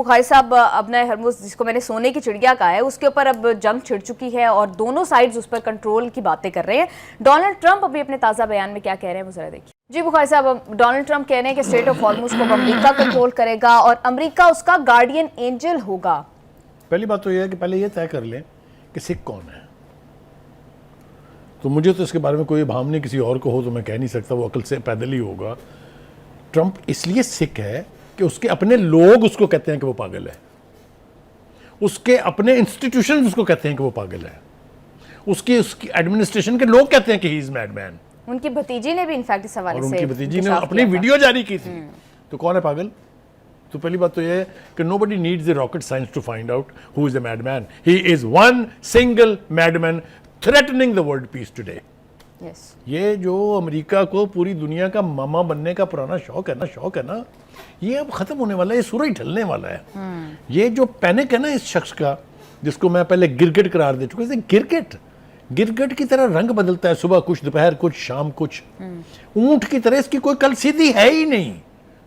बुखारी साहब, अपना हरमुज जिसको मैंने सोने की चिड़िया कहा है, उसके ऊपर अब जंग छिड़ चुकी है और दोनों साइड्स उस पर कंट्रोल की बातें कर रहे हैं। डोनाल्ड ट्रंप अभी अपने ताज़ा बयान में क्या कह रहे हैं वो जरा देखिए। जी बुखारी साहब, डोनाल्ड ट्रंप कह रहे हैं कि स्ट्रेट ऑफ हॉर्मुज को अमेरिका कंट्रोल करेगा और अमेरिका उसका गार्डियन एंजल होगा। पहली बात तो यह है कि पहले ये तय कर लें कि सिख कौन है। तो मुझे तो इसके बारे में कोई भाव नहीं, किसी और को हो तो मैं कह नहीं सकता, वो अकल से पैदल ही होगा। ट्रंप इसलिए सिख है कि उसके अपने लोग उसको कहते हैं कि वो पागल है, उसके अपने इंस्टीट्यूशन उसको कहते हैं कि वो पागल है, उसकी एडमिनिस्ट्रेशन के लोग कहते हैं कि ही इज मैडमैन। उनकी भतीजी ने भी इनफैक्ट इस हवाले से, उनकी भतीजी ने अपनी वीडियो जारी की थी। तो कौन है पागल? तो पहली बात तो यह है कि nobody needs the rocket science to find out who is the madman. He is one single madman threatening the world peace today. ये जो अमेरिका को पूरी दुनिया का मामा बनने का पुराना शौक है ना, ये अब खत्म होने वाला है, ये सूरज ढलने वाला है। ये जो पैनिक है ना इस शख्स का, जिसको मैं पहले गिरगिट करार दे चुका, गिरगिट की तरह रंग बदलता है, सुबह कुछ, दोपहर कुछ, शाम कुछ। ऊंट की तरह इसकी कोई कल सीधी है ही नहीं।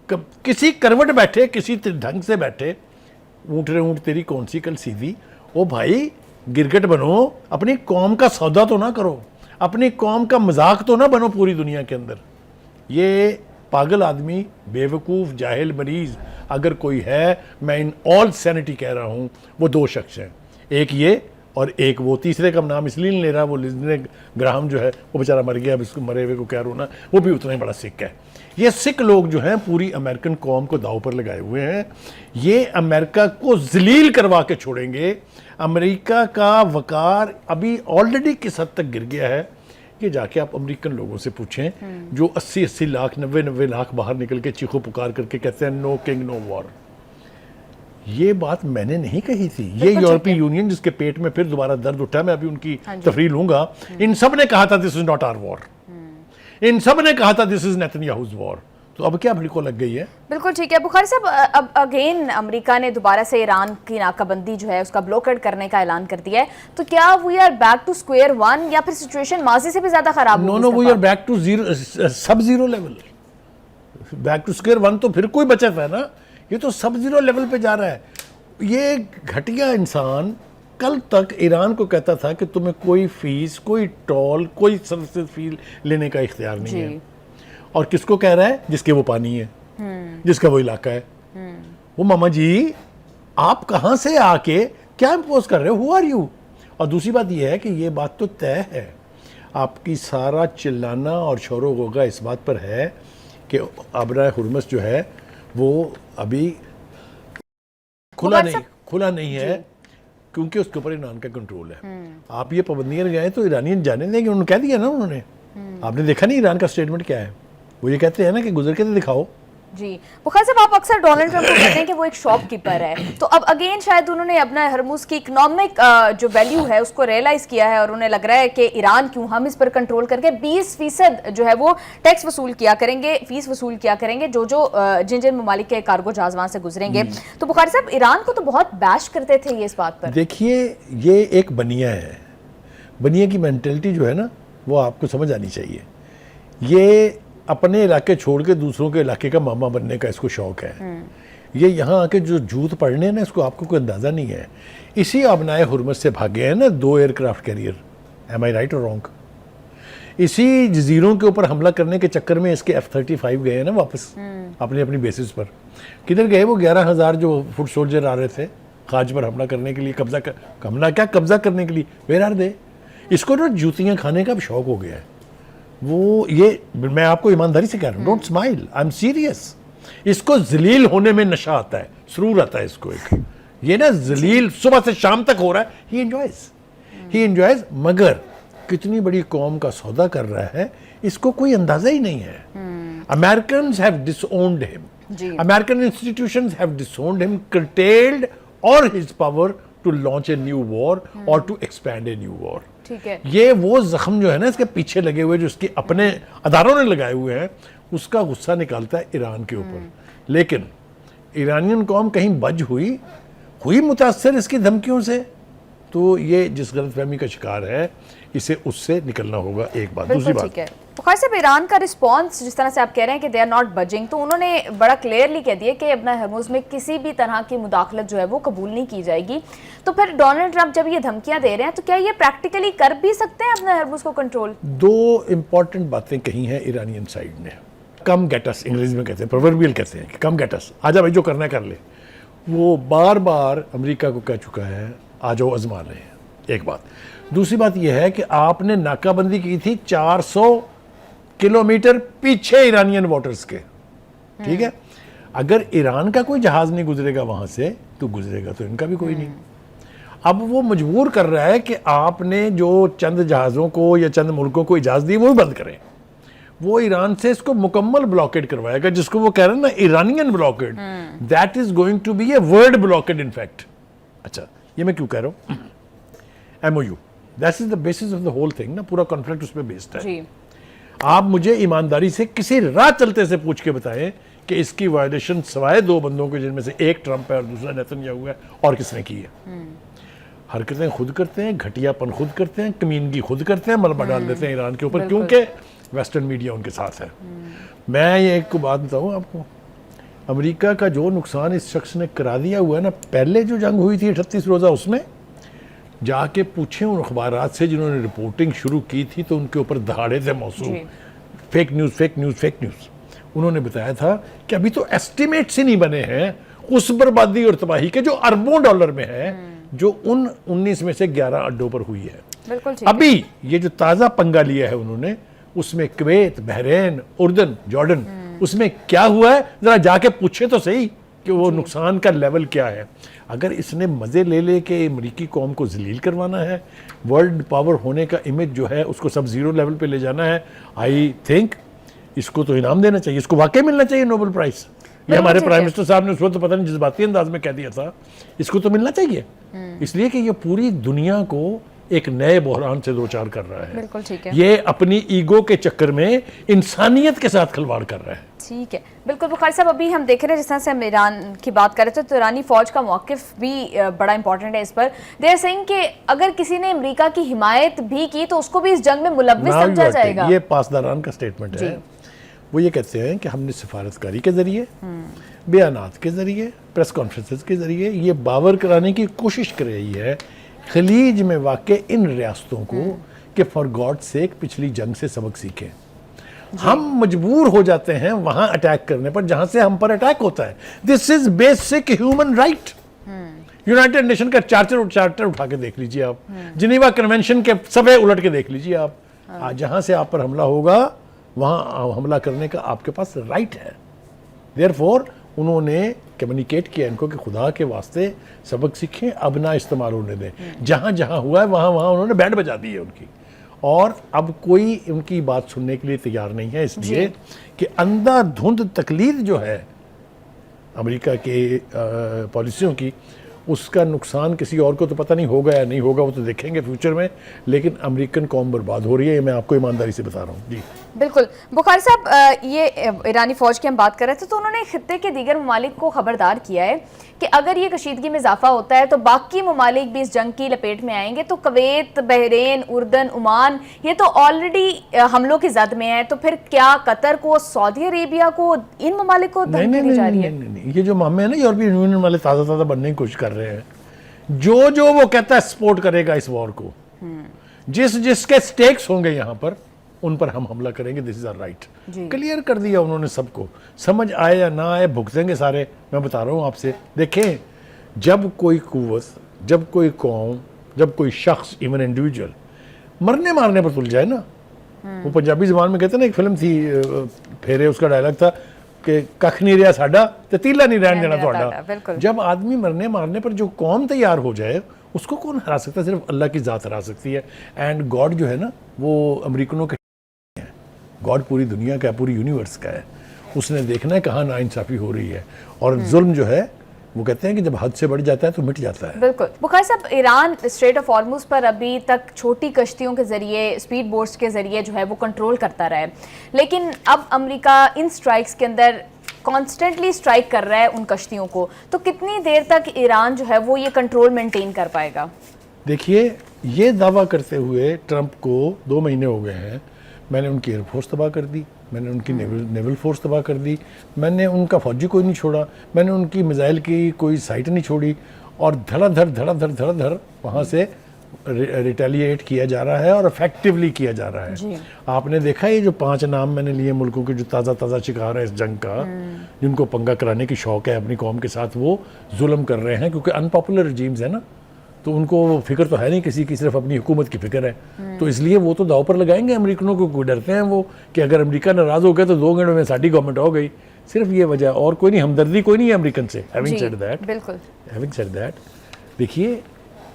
किसी करवट बैठे, किसी ढंग से बैठे, ऊंट रे ऊंट तेरी कौन सी कल सीधी। ओ भाई गिरगिट बनो, अपनी कौम का सौदा तो ना करो, अपनी कौम का मजाक तो ना बनो पूरी दुनिया के अंदर। ये पागल आदमी, बेवकूफ़, जाहिल, मरीज अगर कोई है, मैं इन ऑल सैनिटी कह रहा हूँ, वो दो शख्स हैं, एक ये और एक वो। तीसरे का नाम इसलिए नहीं ले रहा, वो लिंडे ग्राहम जो है वो बेचारा मर गया, अब इसको मरे हुए को क्या रोना, वो भी उतना ही बड़ा सिख है। ये सिख लोग जो हैं पूरी अमेरिकन कौम को दाव पर लगाए हुए हैं। ये अमेरिका को जलील करवा के छोड़ेंगे। अमेरिका का वकार अभी ऑलरेडी किस हद तक गिर गया है, ये जाके आप अमेरिकन लोगों से पूछें, जो 80-80 लाख, 90-90 लाख बाहर निकल के चीखो पुकार करके कहते हैं नो किंग नो वॉर। ये बात मैंने नहीं कही थी, ये यूरोपीय यूनियन जिसके पेट में फिर दोबारा दर्द उठा, मैं अभी उनकी तफरीह लूंगा, इन सब ने कहा था this is not our war. इन सब ने कहा था दिस इज नेतन्याहूज़ वॉर। तो अब क्या अमेरिका लग गई है? बिल्कुल ठीक है बुखारी साहब, अब अगेन अमेरिका ने दोबारा से ईरान की नाकाबंदी जो है उसका ब्लॉकेड करने का ऐलान कर दिया है। तो क्या we are back to square one या फिर सिचुएशन माजी से भी ज्यादा खराब होगी? No, we are back to zero, सब zero level. Back to square one तो फिर कोई बचत है ना, ये तो सब जीरो लेवल पे जा रहा है। ये घटिया इंसान कल तक ईरान को कहता था कि तुम्हें कोई फीस, कोई टोल, कोई सर्विस फी लेने का इख्तियार नहीं है। और किसको कह रहा है? जिसके वो पानी है, जिसका वो इलाका है। वो मामा जी आप कहां से आके क्या इम्पोज कर रहे हो? Who are you? और दूसरी बात यह है कि ये बात तो तय है, आपकी सारा चिल्लाना और शोरो गोगा इस बात पर है कि अबरा हुर्मस जो है वो अभी खुला नहीं है, क्योंकि उसके ऊपर ईरान का कंट्रोल है। आप ये पाबंदियां लगाएं तो ईरानियन जाने देंगे, उन्होंने कह दिया ना उन्होंने। आपने देखा नहीं ईरान का स्टेटमेंट क्या है? वो ये कहते हैं ना कि गुजर के तो दिखाओ। जी बुखारी साहब, आप अक्सर डोनाल्ड ट्रंप को कहते हैं कि वो एक शॉपकीपर है, तो अब अगेन शायद उन्होंने अपना हरमुज की इकोनॉमिक जो वैल्यू है उसको रियलाइज किया है और उन्हें लग रहा है कि ईरान क्यों, हम इस पर कंट्रोल करके 20% जो है वो टैक्स वसूल किया करेंगे, फीस वसूल किया करेंगे जो जिन ममालिक के कार्गो जहाज वहां से गुजरेंगे। तो बुखारी साहब, ईरान को तो बहुत बैश करते थे ये इस बात पर। देखिए ये एक बनिया है, बनिया की मेंटेलिटी जो है ना वो आपको समझ आनी चाहिए। ये अपने इलाके छोड़ के दूसरों के इलाके का मामा बनने का इसको शौक है। ये यहाँ आके जो जूत पड़ने ना, इसको आपको कोई अंदाज़ा नहीं है। इसी अबनाए हुर्मस से भागे हैं ना 2 एयरक्राफ्ट कैरियर, एम आई राइट और रॉन्ग? इसी जजीरों के ऊपर हमला करने के चक्कर में इसके F-35 गए हैं ना वापस अपनी अपनी बेसिस पर। किधर गए वो 11,000 जो फुट सोल्जर आ रहे थे खाज पर हमला करने के लिए, कब्जा करने के लिए? Where are they? इसको ना जूतियाँ खाने का अब शौक हो गया है। वो ये मैं आपको ईमानदारी से कह रहा हूँ, don't smile, I am serious. इसको जलील होने में नशा आता है, सुरूर आता है इसको एक। ये ना जलील सुबह से शाम तक हो रहा है, ही एंजॉयज। मगर कितनी बड़ी कौम का सौदा कर रहा है इसको कोई अंदाजा ही नहीं है। Americans have disowned him, American institutions have disowned him, curtailed और his power to launch a new war और to expand a new war. ठीक है, ये वो जख्म जो है ना इसके पीछे लगे हुए, जो इसके अपने अदारों ने लगाए हुए हैं, उसका गुस्सा निकालता है ईरान के ऊपर। लेकिन ईरानियन कौम कहीं बज हुई मुतासर इसकी धमकियों से, तो ये जिस गलतफहमी का शिकार है इसे उससे निकलना होगा। एक बात, दूसरी बात, बुखारी साहब, ईरान का रिस्पांस जिस तरह से आप कह रहे हैं कि दे आर नॉट बजिंग, तो उन्होंने बड़ा क्लियरली कह दिया कि अपना हरमुज में किसी भी तरह की मुदाखलत जो है वो कबूल नहीं की जाएगी। तो फिर डोनाल्ड ट्रंप जब ये धमकियां दे रहे हैं तो क्या ये प्रैक्टिकली कर भी सकते हैं अपने हरमुज को कंट्रोल? दो इंपॉर्टेंट बातें कही हैं ईरानियन साइड ने। कम गेट अस अंग्रेजी में कहते हैं, प्रोवर्बियल कहते हैं कि कम गेट अस, आजा भाई जो करना है कर ले। वो बार बार अमेरिका को कह चुका है आ जाओ आजमा ले, एक बात। दूसरी बात यह है कि आपने नाकाबंदी की थी 400 किलोमीटर पीछे ईरानियन वाटर्स के, ठीक है। अगर ईरान का कोई जहाज नहीं गुजरेगा वहां से तो गुजरेगा तो इनका भी कोई नहीं। अब वो मजबूर कर रहा है कि आपने जो चंद जहाज़ों को या चंद मुल्कों को इजाज़त दी वो भी बंद करें। वो ईरान से इसको मुकम्मल ब्लॉकेड करवाएगा, जिसको वो कह रहे हैं ना Iranian blockade, that is going to be a world blockade in fact. अच्छा, ये मैं क्यों कह रहा हूँ? MOU, that is the basis of the whole thing ना, पूरा कॉन्फ्लिक्ट उस पर बेस्ड है। जी। आप मुझे ईमानदारी से किसी राह चलते से पूछ के बताएं कि इसकी वायलेशन सिवाय दो बंदों के, जिनमें से एक ट्रंप है और दूसरा नेतन्याहू है, और किसने की है? हरकतें खुद करते हैं, घटियापन खुद करते हैं, कमीनगी खुद करते हैं, मलबा डाल देते हैं ईरान के ऊपर, क्योंकि वेस्टर्न मीडिया उनके साथ है। मैं ये एक को बात बताऊं आपको, अमेरिका का जो नुकसान इस शख्स ने करा दिया हुआ है ना, पहले जो जंग हुई थी 38 रोज़ा, उसमें जाके पूछें उन अखबारात से जिन्होंने रिपोर्टिंग शुरू की थी, तो उनके ऊपर दहाड़े थे मौसूल, fake news fake news fake news. उन्होंने बताया था कि अभी तो एस्टिमेट्स ही नहीं बने हैं उस बर्बादी और तबाही के जो अरबों डॉलर में है, जो उन 19 में से 11 अड्डों पर हुई है। बिल्कुल ठीक अभी ये जो ताज़ा पंगा लिया है उन्होंने, उसमें कुवैत, बहरीन, उर्दन, जॉर्डन, उसमें क्या हुआ है जरा जाके पूछे तो सही कि वो नुकसान का लेवल क्या है। अगर इसने मज़े ले ले के अमरीकी कौम को जलील करवाना है, वर्ल्ड पावर होने का इमेज जो है उसको सब जीरो लेवल पे ले जाना है, आई थिंक इसको तो इनाम देना चाहिए, इसको वाकई मिलना चाहिए नोबेल प्राइज़। ये हमारे प्राइम मिनिस्टर साहब ने उस वक्त पता नहीं जज्बाती अंदाज में कह दिया था, इसको तो मिलना चाहिए, इसलिए कि ये पूरी दुनिया को एक नए बहरान से दो चार कर रहा है। बिल्कुल ठीक है। ये अपनी ईगो के चक्कर में इंसानियत के साथ खिलवाड़ कर रहा है। ठीक है, बिल्कुल बुखारी साहब, अभी हम देख रहे हैं जिस तरह से हम ईरान की बात कर रहे थे, तो ईरानी फौज का मौकिफ भी बड़ा इंपॉर्टेंट है इस पर। दे आर सेइंग कि अगर किसी ने अमेरिका की हिमायत भी की तो उसको भी इस जंग में मुलव्विस समझा जाएगा। ये पासदारान का स्टेटमेंट है। वो ये कहते हैं कि हमने सिफारतकारी के जरिए, बयानात के जरिए, प्रेस कॉन्फ्रेंसेस के जरिए ये बावर कराने की कोशिश कर रही है खलीज में वाक़े इन रियासतों को कि फॉर गॉड सेक पिछली जंग से सबक सीखें। हम मजबूर हो जाते हैं वहां अटैक करने पर जहां से हम पर अटैक होता है। This is basic human right. United nation का चार्टर उठा के देख लीजिए आप, जिनेवा कन्वेंशन के सभे उलट के देख लीजिए आप, जहां से आप पर हमला होगा वहां हमला करने का आपके पास राइट है। देयरफॉर उन्होंने कम्युनिकेट किया इनको कि खुदा के वास्ते सबक सीखें, अब ना इस्तेमाल होने दें। जहां जहां हुआ है वहां वहां उन्होंने बैंड बजा दी है उनकी, और अब कोई उनकी बात सुनने के लिए तैयार नहीं है, इसलिए कि अंधाधुंध तकलीद जो है अमेरिका के पॉलिसियों की, उसका नुकसान किसी और को तो पता नहीं होगा या नहीं होगा, वो तो देखेंगे फ्यूचर में, लेकिन अमेरिकन कौम बर्बाद हो रही है, ये मैं आपको ईमानदारी से बता रहा हूँ। जी बिल्कुल बुखारी साहब, ये ईरानी फौज की हम बात कर रहे थे, तो उन्होंने खित्ते के दीगर ममालिक को खबरदार किया है कि अगर ये कशीदगी में इजाफा होता है तो बाकी ममालिक भी इस जंग की लपेट में आएंगे। तो कुवैत, बहरीन, उर्दन, ओमान, ये तो ऑलरेडी हमलों की जद में है, तो फिर क्या कतर को, सऊदी अरेबिया को, इन ममालिक को धमकी दी जा रही है? नहीं, ये जो मामले हैं ना यूरोपियन यूनियन वाले ताज़ा बनने की कोशिश कर रहे हैं, जो वो कहता है सपोर्ट करेगा इस वॉर को, जिसके स्टेक्स होंगे यहाँ पर, उन पर हम हमला करेंगे, this is our right. Clear कर दिया उन्होंने सबको, समझ आए या ना आए भुगतेंगे सारे। मैं बता रहा हूँ आपसे, देखें जब कोई कुव्वत, जब कोई कौम, जब कोई शख्स, इवन इंडिविजुअल मरने मारने पर तुल जाए ना, वो पंजाबी ज़बान में कहते हैं ना, एक फिल्म थी फेरे, उसका डायलॉग था कि कख नहीं रहा साडा ते तीला नहीं रहन देना ਤੁਹਾਡਾ। जब आदमी मरने मारने पर जो कौम तैयार हो जाए, उसको कौन हरा सकता है? सिर्फ अल्लाह की ज़ात हरा सकती है। एंड गॉड जो है ना, वो अमेरिकनों के है, गॉड पूरी दुनिया का है, पूरी यूनिवर्स का है। उसने देखना है कहाँ नाइंसाफ़ी हो रही है, और जुल्म जो है वो कहते हैं कि जब हद से बढ़ जाता है तो मिट जाता है। बिल्कुल बुखारी साहब, ईरान स्ट्रेट ऑफ हॉर्मुज़ पर अभी तक छोटी कश्तियों के जरिए, स्पीड बोट्स के जरिए जो है वो कंट्रोल करता रहा है, लेकिन अब अमेरिका इन स्ट्राइक्स के अंदर कॉन्स्टेंटली स्ट्राइक कर रहा है उन कश्तियों को, तो कितनी देर तक ईरान जो है वो ये कंट्रोल मेंटेन कर पाएगा? देखिए, ये दावा करते हुए ट्रंप को 2 महीने हो गए हैं, मैंने उनकी एयरफोर्स तबाह कर दी, मैंने उनकी नेवल फोर्स तबाह कर दी, मैंने उनका फौजी कोई नहीं छोड़ा, मैंने उनकी मिसाइल की कोई साइट नहीं छोड़ी, और धड़ाधड़ वहाँ से रिटेलिएट किया जा रहा है और इफेक्टिवली किया जा रहा है। आपने देखा ये जो 5 नाम मैंने लिए मुल्कों के जो ताज़ा शिकार है इस जंग का, जिनको पंगा कराने की शौक है अपनी कौम के साथ, वो जुल्म कर रहे हैं क्योंकि अनपॉपुलर रजीम्स है ना, तो उनको फिक्र तो है नहीं किसी की, सिर्फ अपनी हुकूमत की फिक्र है। तो इसलिए वो तो दाव पर लगाएंगे अमेरिकनों को, डरते हैं वो कि अगर अमेरिका नाराज़ हो गया तो 2 घंटों में साडी गवर्नमेंट हो गई। सिर्फ ये वजह, और कोई नहीं, हमदर्दी कोई नहीं है अमेरिकन से। हैविंग सेड दैट, देखिए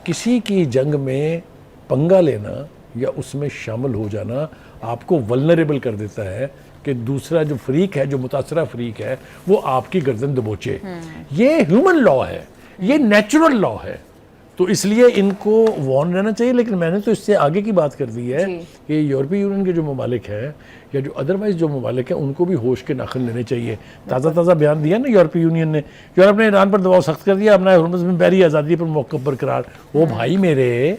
किसी की जंग में पंगा लेना या उसमें शामिल हो जाना आपको वल्नरेबल कर देता है कि दूसरा जो फ्रीक है, जो मुतासरा फ्रीक है, वो आपकी गर्दन दबोचे। ये ह्यूमन लॉ है, ये नेचुरल लॉ है, तो इसलिए इनको वार्न रहना चाहिए। लेकिन मैंने तो इससे आगे की बात कर दी है कि यूरोपीय यूनियन के जो ममालिक हैं या जो अदरवाइज जो ममालिक हैं, उनको भी होश के नाखन लेने चाहिए। ताज़ा बयान दिया ना यूरोपीय यूनियन ने, यूरोप ने ईरान पर दबाव सख्त कर दिया, अपना हुर्मुज़ में बहरी आज़ादी पर मौक़िफ़ बरकरार। वो भाई मेरे,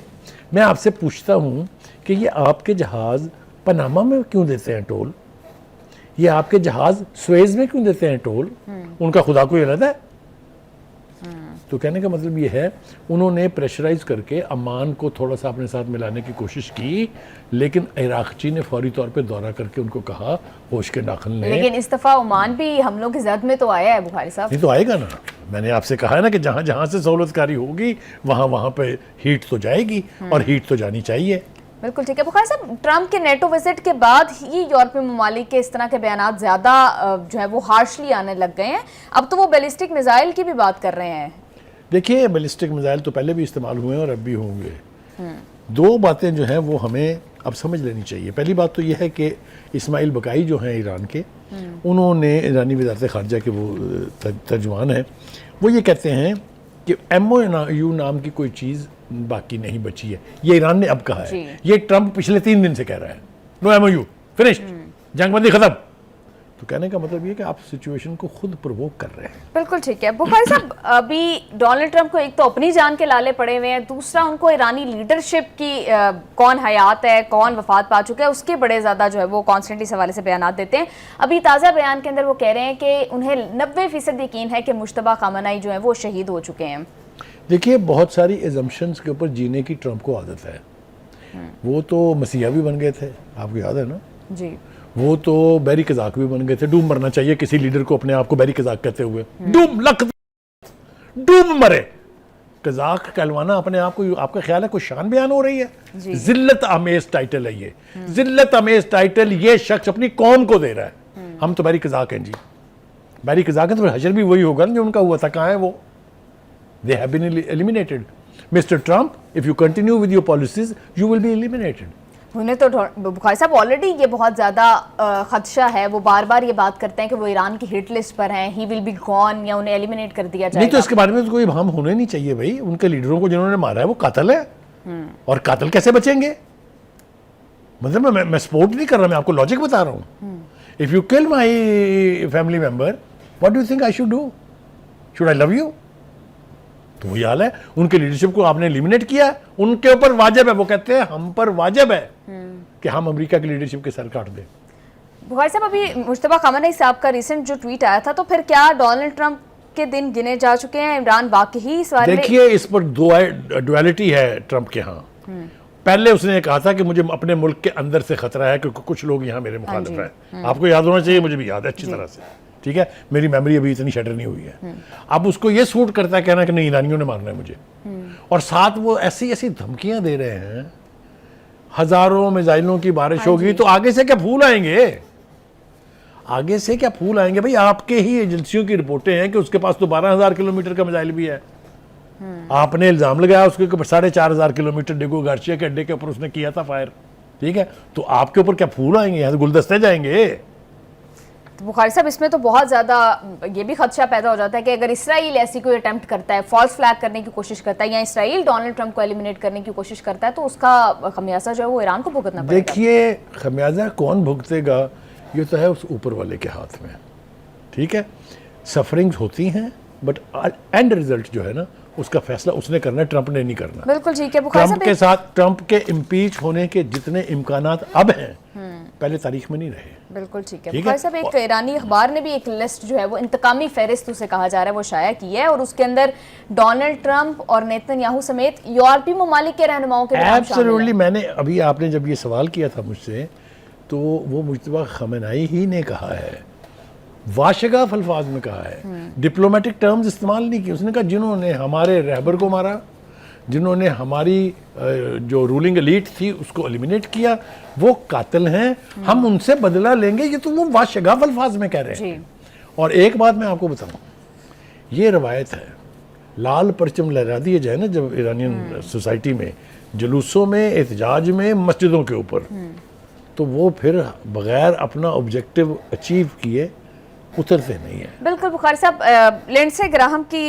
मैं आपसे पूछता हूँ कि ये आपके जहाज़ पनामा में क्यों देते हैं टोल, ये आपके जहाज़ सुएज़ में क्यों देते हैं टोल, उनका खुदा कोई अलग है? तो कहने का मतलब ये है, उन्होंने प्रेशराइज करके अमान को थोड़ा सा अपने साथ मिलाने की कोशिश की, लेकिन इराक़ची ने फौरी तौर पे दौरा करके उनको कहा होश के नाखन लें। लेकिन इस दफ़ा ओमान भी हमलों की जद में तो आया है बुखारी साहब। नहीं तो आएगा ना, मैंने आपसे कहा है ना कि जहाँ जहाँ से सहूलतकारी होगी वहाँ पे हीट तो जाएगी, और हीट तो जानी चाहिए। बिल्कुल ठीक है बुखारी साहब, ट्रंप के नेटो विजिट के बाद ही यूरोपीय ममालिक के इस तरह के बयान ज़्यादा जो है वो हार्शली आने लग गए हैं। अब तो वो बैलिस्टिक मिसाइल की भी बात कर रहे हैं। देखिए, बैलिस्टिक मिसाइल तो पहले भी इस्तेमाल हुए हैं और अब भी होंगे। 2 बातें जो हैं वो हमें अब समझ लेनी चाहिए। पहली बात तो यह है कि इस्माइल बकाई जो हैं ईरान के, उन्होंने ईरानी वज़ारत ख़ारजा के वो तर्जुमान हैं, वो ये कहते हैं कि MOU नाम की कोई चीज़ बाकी नहीं बची है। ये ईरान ने अब कहा है, ये ट्रंप पिछले 3 दिन से कह रहा है, नो MOU, फिनिश्ड, जंगबंदी खत्म। तो कहने का मतलब ये कि आप सिचुएशन को खुद प्रोवोक कर रहे हैं। बिल्कुल ठीक है बुखारी साहब, अभी डोनाल्ड ट्रंप को एक तो अपनी जान के लाले पड़े हुए हैं, दूसरा उनको ईरानी लीडरशिप की कौन हयात है, कौन वफात पा चुका है, उसके बड़े ज़्यादा जो है वो कॉन्स्टेंटली इस हवाले से बयान देते हैं। अभी ताज़ा बयान के अंदर वो कह रहे हैं कि उन्हें 90% यकीन है कि मुश्तबा खामनेई जो है वो शहीद हो चुके हैं। देखिए, बहुत सारी एजम्पशंस के ऊपर जीने की ट्रंप को आदत है। वो तो मसीहा भी बन गए थे, आपको याद है ना जी, वो तो बैरी कजाक भी बन गए थे। डूम मरना चाहिए किसी लीडर को अपने आप को बैरी कजाक कहते हुए, डूम लख डूम मरे। कजाक कहलवाना अपने आप को, आपका ख्याल है कोई शान बयान हो रही है? जिल्लत आमेज टाइटल है ये, जिल्लत आमेज टाइटल ये शख्स अपनी कौम को दे रहा है। हम तो बैरी कजाक हैं जी, बैरी कजाक है तो हशर भी वही होगा ना जो उनका हुआ था। कहाँ है वो? They have been eliminated. Mister Trump, if you continue with your policies you will be eliminated. उन्हें तो बुखारी साहब ऑलरेडी ये बहुत ज़्यादा खदशा है, वो बार बार ये बात करते हैं कि वो ईरान की हिट लिस्ट पर हैं, ही विल बी गॉन, या उन्हें एलिमिनेट कर दिया जाएगा। नहीं तो इसके बारे में तो कोई हम होने नहीं चाहिए भाई। उनके लीडरों को जिन्होंने मारा है वो कातिल है, और कातिल कैसे बचेंगे? मतलब मैं सपोर्ट नहीं कर रहा, मैं आपको लॉजिक बता रहा हूँ। If you kill my family member, what do you think I should do? Should I love you? तो वही हाल है, उनके लीडरशिप को आपने एलिमिनेट किया, उनके ऊपर वाजिब है, वो कहते हैं हम पर वाजिब है कि हम अमेरिका की लीडरशिप के सर काट दें। बुखारी साहब, अभी मुश्तबा खामनेई साहब का रिसेंट जो ट्वीट आया था, तो फिर क्या डोनाल्ड ट्रंप के दिन गिने जा चुके हैं? इमरान वाकई इस बारे में, देखिए इस पर डुअलिटी है ट्रंप के यहाँ। पहले उसने कहा था कि मुझे अपने मुल्क के अंदर से खतरा है क्योंकि कुछ लोग यहाँ मेरे मुखालिफ हैं। आपको याद होना चाहिए, मुझे भी याद है अच्छी तरह से, ठीक है, मेरी मेमोरी अभी इतनी शटर नहीं हुई है। अब उसको ये सूट करता है कहना कि नहीं ईरानियों ने मारना है मुझे, और साथ वो ऐसी ऐसी धमकियां दे रहे हैं, हजारों मिसाइलों की बारिश होगी, तो आगे से क्या फूल आएंगे? आगे से क्या फूल आएंगे भाई? आपके ही एजेंसियों की रिपोर्टें हैं कि उसके पास तो 12,000 किलोमीटर का मिसाइल भी है। आपने इल्जाम लगाया उसके ऊपर 4,500 किलोमीटर डिगो गार्सिया के अड्डे के ऊपर उसने किया था फायर, ठीक है, तो आपके ऊपर क्या फूल आएंगे? यहाँ गुलदस्ते जाएंगे। तो बुखारी साहब, इसमें तो बहुत ज़्यादा ये भी खदशा पैदा हो जाता है कि अगर इसराइल ऐसी कोई अटेम्प्ट करता है, फॉल्स फ्लैग करने की कोशिश करता है, या इसराइल डोनाल्ड ट्रंप को एलिमिनेट करने की कोशिश करता है, तो उसका खमियाजा जो है वो ईरान को भुगतना पड़ेगा। देखिए, खमियाजा कौन भुगतेगा ये तो है उस ऊपर वाले के हाथ में, ठीक है। सफरिंग्स होती हैं बट एंड रिजल्ट जो है ना उसका फैसला उसने करना है, ट्रंप ने नहीं करना। बिल्कुल ठीक है बुखारी ट्रंप साहब के साथ ट्रंप के इम्पीच होने के जितने इम्कानात अब हैं पहले तारीख में नहीं रहे। बिल्कुल ठीक है ठीक बुखारी है? साहब, एक ईरानी अखबार ने भी एक लिस्ट जो है वो इंतकामी फहरिस्त उसे कहा जा रहा है वो शाया की है, और उसके अंदर डोनाल्ड ट्रंप और नेतन्याहू समेत यूरोपीय ममालिक के रहनुमाओं के नाम शामिल एब्सोल्युटली। हैं। मैंने अभी आपने जब ये सवाल किया था मुझसे तो वो मुज्तबा खमेनाई ही ने कहा है, वाशगाफ अल्फाज में कहा है, डिप्लोमेटिक टर्म्स इस्तेमाल नहीं किए। उसने कहा जिन्होंने हमारे रहबर को मारा, जिन्होंने हमारी जो रूलिंग एलीट थी उसको एलिमिनेट किया, वो कातिल हैं, हम उनसे बदला लेंगे। ये तो वो वाशगाफ अल्फाज में कह रहे जी। हैं। और एक बात मैं आपको बताऊं, ये रवायत है, लाल परचम लहरा दिए जाए ना जब ईरानियन सोसाइटी में, जुलूसों में, एहतजाज में, मस्जिदों के ऊपर, तो वो फिर बगैर अपना ऑब्जेक्टिव अचीव किए उतरते नहीं है। बिल्कुल बुखारी साहब, लिंडसे ग्राहम की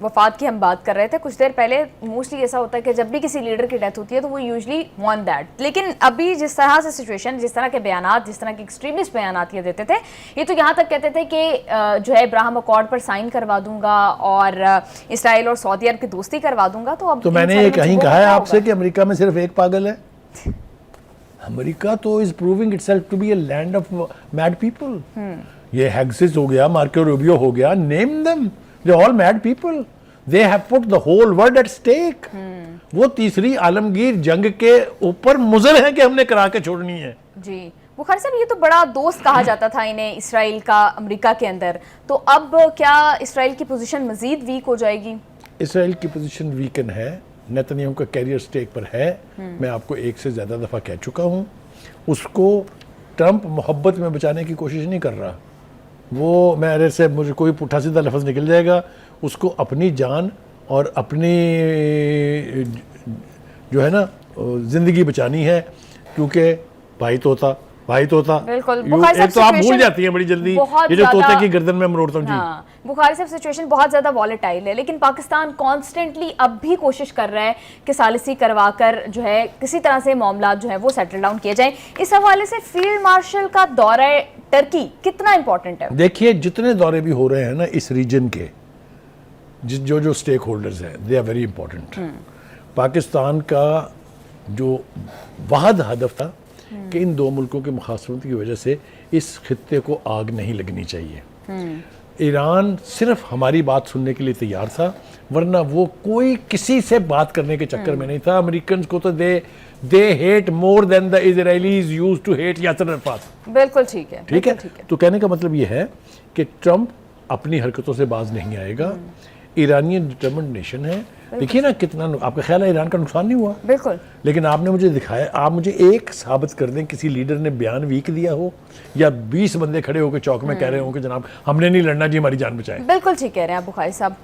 वफात की हम बात कर रहे थे कुछ देर पहले। मोस्टली ऐसा होता है कि जब भी किसी लीडर की डेथ होती है तो वो यूजली वांट दैट, लेकिन अभी जिस तरह से सिचुएशन, जिस तरह के बयानात, जिस तरह के एक्सट्रीमिस्ट बयानात ये देते थे, ये तो यहाँ तक कहते थे कि जो है इब्राहिम अकॉर्ड पर साइन करवा दूंगा और इसराइल और सऊदी अरब की दोस्ती करवा दूंगा। तो अब तो मैंने ये कहीं कहा है आपसे कि अमेरिका में सिर्फ एक पागल है? अमेरिका तो is proving itself to be a land of mad people. ये हैग्सिस हो गया, मार्को रूबियो हो गया, name them, they all mad people, they have put the whole world at stake. वो तीसरी आलमगीर जंग के ऊपर मुज़र है कि हमने करा के छोड़नी है। जी बुखारी साहब, ये तो बड़ा दोस्त कहा जाता था इन्हें इसराइल का अमेरिका के अंदर, तो अब क्या इसराइल की पोजीशन मजीद वीक हो जाएगी? इसराइल की पोजीशन वीकन है, नेतन्याहू का कैरियर स्टेक पर है। मैं आपको एक से ज़्यादा दफ़ा कह चुका हूँ। उसको ट्रंप मोहब्बत में बचाने की कोशिश नहीं कर रहा। वो मेरे से मुझे कोई पुट्ठा सीधा लफ्ज़ निकल जाएगा, उसको अपनी जान और अपनी जो है ना ज़िंदगी बचानी है, क्योंकि भाई तोता बिल्कुल बुखारी साहब, एक तो आप भूल situation जाती हैं बड़ी जल्दी, बहुत ये जो तोते ज़्यादा- की गर्दन में मरोड़ता हूँ जी। हाँ, बुखारी साहब सिचुएशन बहुत ज़्यादा वॉलेटाइल है, लेकिन पाकिस्तान कॉन्स्टेंटली अब भी कोशिश कर रहा है कि सालिसी करवाकर जो है किसी तरह से मामला जो है वो सेटल डाउन किए जाएं। इस हवाले से फील्ड मार्शल का दौरा टर्की कितना इंपॉर्टेंट है? देखिए, जितने दौरे भी हो रहे हैं ना इस रीजन के, जो स्टेक होल्डर्स हैं, they are very important. Pakistan का जो वाहद हदफ था कि इन दो मुल्कों के मुखासमत की वजह से इस खित्ते को आग नहीं लगनी चाहिए। ईरान सिर्फ हमारी बात सुनने के लिए तैयार था, वरना वो कोई किसी से बात करने के चक्कर में नहीं था। अमेरिकन को तो they hate more than the Israelis used to hate Yasser Arafat. बिल्कुल ठीक है, ठीक है? बिल्कुल ठीक है। तो कहने का मतलब ये है कि ट्रंप अपनी हरकतों से बाज नहीं आएगा। ईरानियन डिटरमिन्ड नेशन है। देखिए ना कितना, आपका ख्याल है ईरान का नुकसान नहीं हुआ? बिल्कुल। लेकिन आपने मुझे दिखाया, आप मुझे एक साबित कर दें किसी लीडर ने बयान वीक दिया हो या 20 बंदे खड़े होकर चौक में कह रहे हो कि जनाब हमने नहीं लड़ना जी, हमारी जान बचाएं। बिल्कुल ठीक कह रहे हैं आप बुखारी साहब।